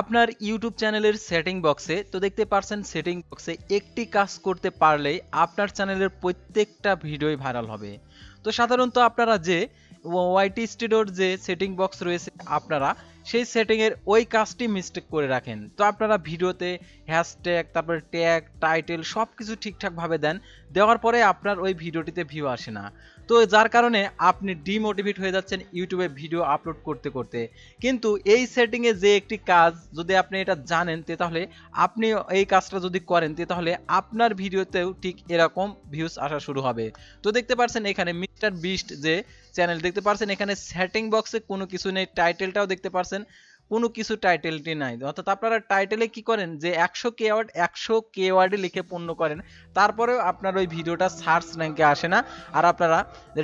আপনার ইউটিউব চ্যানেলের সেটিং বক্সে তো দেখতে পারছেন সেটিং বক্সে একটি কাজ করতে পারলেই আপনার চ্যানেলের প্রত্যেকটা ভিডিওই ভাইরাল হবে। তো সাধারণত আপনারা যে ওয়াইটি স্টুডিওর যে সেটিং বক্স রয়েছে আপনারা সেই সেটিংয়ের ওই কাজটি মিস্টেক করে রাখেন। তো আপনারা ভিডিওতে হ্যাশট্যাগ তারপরে ট্যাগ টাইটেল সব কিছু ঠিকঠাকভাবে দেন, দেওয়ার পরে আপনার ওই ভিডিওটিতে ভিউ আসে না। তো যার কারণে আপনি ডিমোটিভেট হয়ে যাচ্ছেন ইউটিউবে ভিডিও আপলোড করতে করতে। কিন্তু এই সেটিংয়ে যে একটি কাজ যদি আপনি এটা জানেন তাহলে আপনি এই কাজটা যদি করেন তাহলে আপনার ভিডিওতেও ঠিক এরকম ভিউজ আসা শুরু হবে। তো দেখতে পাচ্ছেন এখানে মিস্টার বিস্ট যে চ্যানেল দেখতে পাচ্ছেন এখানে সেটিং বক্সে কোনো কিছু নেই, টাইটেলটাও দেখতে পাচ্ছেন কোনো কিছু টাইটেলটি নাই। অর্থাৎ আপনারা টাইটেলে কি করেন যে 100 কেওয়ার্ডে লিখে পূর্ণ করেন, তারপরেও আপনার ওই ভিডিওটা সার্চ র্যাঙ্কে আসে না। আর আপনারা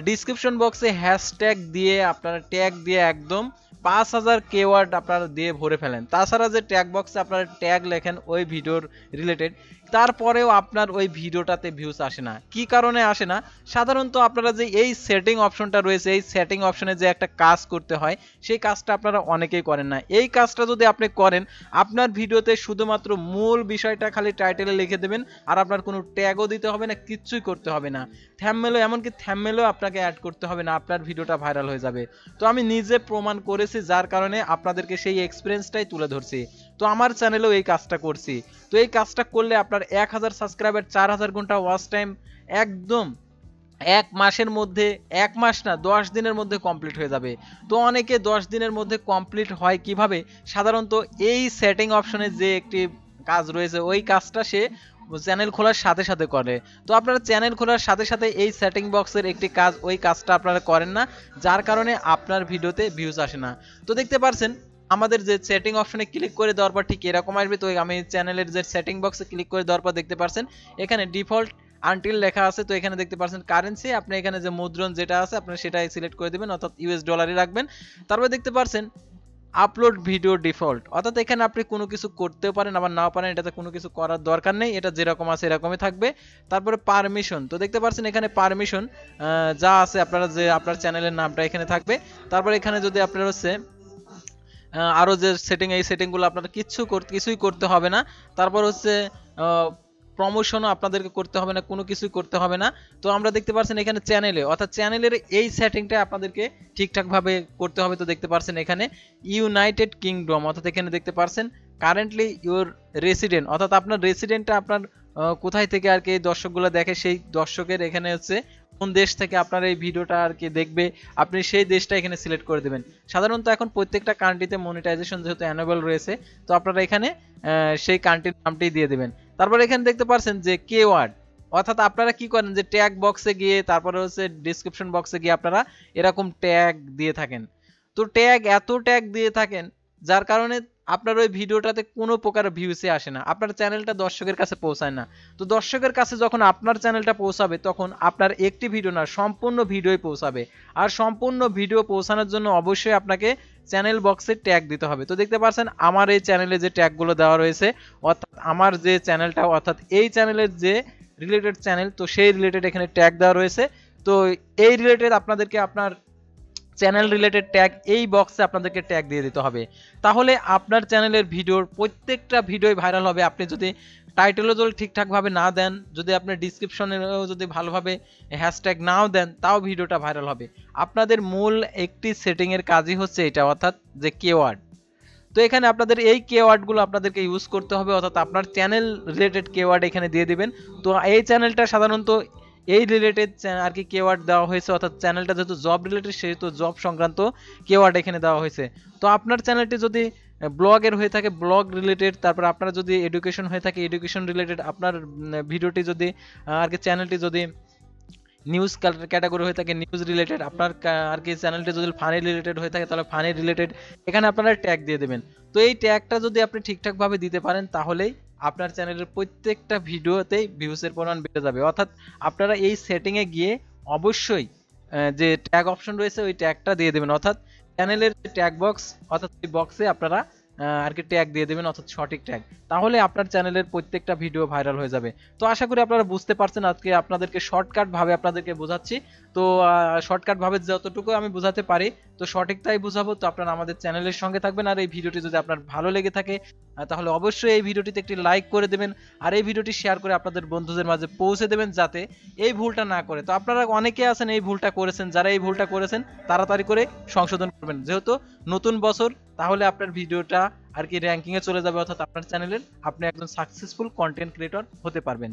ডিসক্রিপশন বক্সে হ্যাশট্যাগ দিয়ে আপনারা ট্যাগ দিয়ে একদম 5000 কেওয়ার্ড আপনারা দিয়ে ভরে ফেলেন। তাছাড়া যে ট্যাগ বক্সে আপনারা ট্যাগ লেখেন ওই ভিডিওর রিলেটেড, তারপরেও আপনার ওই ভিডিওটাতে ভিউজ আসে না। কি কারণে আসে না? সাধারণত আপনারা যে এই সেটিং অপশনটা রয়েছে, এই সেটিং অপশনে যে একটা কাজ করতে হয় সেই কাজটা আপনারা অনেকেই করেন না। এই কাজটা যদি আপনি করেন আপনার ভিডিওতে শুধুমাত্র মূল বিষয়টা খালি টাইটেলে লিখে দেবেন, আর আপনার কোনো ট্যাগও দিতে হবে না, কিচ্ছুই করতে হবে না। থ্যাম্বনেলও এমনকি থ্যাম্বনেলও আপনাকে অ্যাড করতে হবে না, আপনার ভিডিওটা ভাইরাল হয়ে যাবে। তো আমি নিজে প্রমাণ করেছি, যার কারণে আপনাদেরকে সেই এক্সপিরিয়েন্সটাই তুলে ধরছি। তো আমার চ্যানেলেও এই কাজটা করছি। তো এই কাজটা করলে আপনার 1000 সাবস্ক্রাইবার 4000 ঘন্টা ওয়াচ টাইম একদম এক মাসের মধ্যে, এক মাস না 10 দিনের মধ্যে কমপ্লিট হয়ে যাবে। তো অনেকে 10 দিনের মধ্যে কমপ্লিট হয় কিভাবে? সাধারণত এই সেটিং অপশনে যে একটি কাজ রয়েছে ওই কাজটা সে চ্যানেল খোলার সাথে সাথে করে। তো আপনারা চ্যানেল খোলার সাথে সাথে এই সেটিং বক্সের একটি কাজ, ওই কাজটা আপনারা করেন না, যার কারণে আপনার ভিডিওতে ভিউজ আসে না। তো দেখতে পাচ্ছেন আমাদের যে সেটিং অপশনে ক্লিক করে দেওয়ার পর ঠিক এরকম আসবে। তো আমি চ্যানেলের যে সেটিং বক্সে ক্লিক করে দেওয়ার পর দেখতে পাচ্ছেন এখানে ডিফল্ট আনটিল লেখা আছে। তো এখানে দেখতে পাচ্ছেন কারেন্সি, আপনি এখানে যে মুদ্রণ যেটা আছে আপনি সেটাই সিলেক্ট করে দিবেন, অর্থাৎ ইউএস ডলারই রাখবেন। তারপরে দেখতে পাচ্ছেন আপলোড ভিডিও ডিফল্ট, অর্থাৎ এখানে আপনি কোনো কিছু করতেও পারেন আবার নাও পারেন, এটাতে কোনো কিছু করার দরকার নেই, এটা যেরকম আছে এরকমই থাকবে। তারপরে পারমিশন, তো দেখতে পাচ্ছেন এখানে পারমিশন যা আছে আপনারা যে আপনার চ্যানেলের নামটা এখানে থাকবে। তারপরে এখানে যদি আপনার হচ্ছে আরো যে সেটিং, এই সেটিংগুলো আপনারা কিছুই করতে হবে না। তারপর হচ্ছে প্রমোশনও আপনাদেরকে করতে হবে না, কোনো কিছুই করতে হবে না। তো আমরা দেখতে পাচ্ছেন এখানে চ্যানেলে, অর্থাৎ চ্যানেলের এই সেটিংটা আপনাদেরকে ঠিকঠাকভাবে করতে হবে। তো দেখতে পাচ্ছেন এখানে ইউনাইটেড কিংডম, অর্থাৎ এখানে দেখতে পাচ্ছেন কারেন্টলি ইউর রেসিডেন্ট, অর্থাৎ আপনার রেসিডেন্টটা আপনার কোথায় থেকে আর কি এই দর্শকগুলো দেখে, সেই দর্শকের এখানে হচ্ছে কোন দেশ থেকে আপনার এই ভিডিওটা আর কি দেখবে, আপনি সেই দেশটা এখানে সিলেক্ট করে দেবেন। সাধারণত এখন প্রত্যেকটা কান্ট্রিতে মনিটাইজেশন যেহেতু অ্যানেবল রয়েছে, তো আপনারা এখানে সেই কান্ট্রির নামটি দিয়ে দেবেন। তারপর এখানে দেখতে পাচ্ছেন যে কিওয়ার্ড, অর্থাৎ আপনারা কি করেন যে ট্যাগ বক্সে গিয়ে তারপরে হচ্ছে ডেসক্রিপশন বক্সে গিয়ে আপনারা এরকম ট্যাগ দিয়ে থাকেন। তো এত ট্যাগ দিয়ে থাকেন যার কারণে আপনার ওই ভিডিওটাতে কোনো প্রকার ভিউসে আসে না, আপনার চ্যানেলটা দর্শকের কাছে পৌঁছায় না। তো দর্শকের কাছে যখন আপনার চ্যানেলটা পৌঁছাবে তখন আপনার একটি ভিডিও না সম্পূর্ণ ভিডিওই পৌঁছাবে। আর সম্পূর্ণ ভিডিও পৌঁছানোর জন্য অবশ্যই আপনাকে চ্যানেল বক্সে ট্যাগ দিতে হবে। তো দেখতে পাচ্ছেন আমার এই চ্যানেলে যে ট্যাগগুলো দেওয়া রয়েছে, অর্থাৎ আমার যে চ্যানেলটা, অর্থাৎ এই চ্যানেলের যে রিলেটেড চ্যানেল, তো সেই রিলেটেড এখানে ট্যাগ দেওয়া রয়েছে। তো এই রিলেটেড আপনাদেরকে আপনার চ্যানেল রিলেটেড ট্যাগ এই বক্সে আপনাদেরকে ট্যাগ দিয়ে দিতে হবে। তাহলে আপনার চ্যানেলের ভিডিওর প্রত্যেকটা ভিডিওই ভাইরাল হবে। আপনি যদি টাইটেলও যদি ঠিকঠাকভাবে না দেন, যদি আপনি ডিসক্রিপশনেও যদি ভালোভাবে হ্যাশট্যাগ নাও দেন, তাও ভিডিওটা ভাইরাল হবে। আপনাদের মূল একটি সেটিংয়ের কাজই হচ্ছে এটা, অর্থাৎ যে কিওয়ার্ড। তো এখানে আপনাদের এই কিওয়ার্ডগুলো আপনাদেরকে ইউজ করতে হবে, অর্থাৎ আপনার চ্যানেল রিলেটেড কিওয়ার্ড এখানে দিয়ে দিবেন। তো এই চ্যানেলটা সাধারণত এই রিলেটেড আর কি কিওয়ার্ড দেওয়া হয়েছে, অর্থাৎ চ্যানেলটা যেহেতু জব রিলেটেড সেহেতু জব সংক্রান্ত কিওয়ার্ড এখানে দেওয়া হয়েছে। তো আপনার চ্যানেলটি যদি ব্লগের হয়ে থাকে ব্লগ রিলেটেড, তারপর আপনার যদি এডুকেশন হয়ে থাকে এডুকেশন রিলেটেড, আপনার ভিডিওটি যদি আর কি চ্যানেলটি যদি নিউজ ক্যাটাগরি হয়ে থাকে নিউজ রিলেটেড, আপনার আর কি চ্যানেলটি যদি ফানি রিলেটেড হয়ে থাকে তাহলে ফানি রিলেটেড, এখানে আপনারা ট্যাগ দিয়ে দেবেন। তো এই ট্যাগটা যদি আপনি ঠিকঠাকভাবে দিতে পারেন তাহলেই আপনার চ্যানেলের প্রত্যেকটা ভিডিওতেই ভিউসের পরিমাণ বেড়ে যাবে। অর্থাৎ আপনারা এই সেটিংয়ে গিয়ে অবশ্যই যে ট্যাগ অপশন রয়েছে ওই ট্যাগটা দিয়ে দেবেন, অর্থাৎ চ্যানেলের যে ট্যাগ বক্স, অর্থাৎ এই বক্সে আপনারা আর কি ট্যাগ দিয়ে দেবেন, অর্থাৎ সঠিক ট্যাগ। তাহলে আপনার চ্যানেলের প্রত্যেকটা ভিডিও ভাইরাল হয়ে যাবে। তো আশা করি আপনারা বুঝতে পারছেন, আজকে আপনাদেরকে শর্টকাট ভাবে আপনাদেরকে বোঝাচ্ছি। তো শর্টকাট ভাবে যতটুকু আমি বোঝাতে পারি তো সঠিক তাই বুঝাবো। তো আপনারা আমাদের চ্যানেলের সঙ্গে থাকবেন। আর এই ভিডিওটি যদি আপনার ভালো লেগে থাকে তাহলে অবশ্যই এই ভিডিওটিতে একটি লাইক করে দেবেন, আর এই ভিডিওটি শেয়ার করে আপনাদের বন্ধুদের মাঝে পৌঁছে দেবেন যাতে এই ভুলটা না করে। তো আপনারা অনেকে আছেন এই ভুলটা করেছেন, যারা এই ভুলটা করেছেন তাড়াতাড়ি করে সংশোধন করবেন, যেহেতু নতুন বছর, তাহলে আপনার ভিডিওটা আর কি র্যাঙ্কিং এ চলে যাবে, অর্থাৎ আপনার চ্যানেলের আপনি একজন সাকসেসফুল কন্টেন্ট ক্রিয়েটর হতে পারবেন।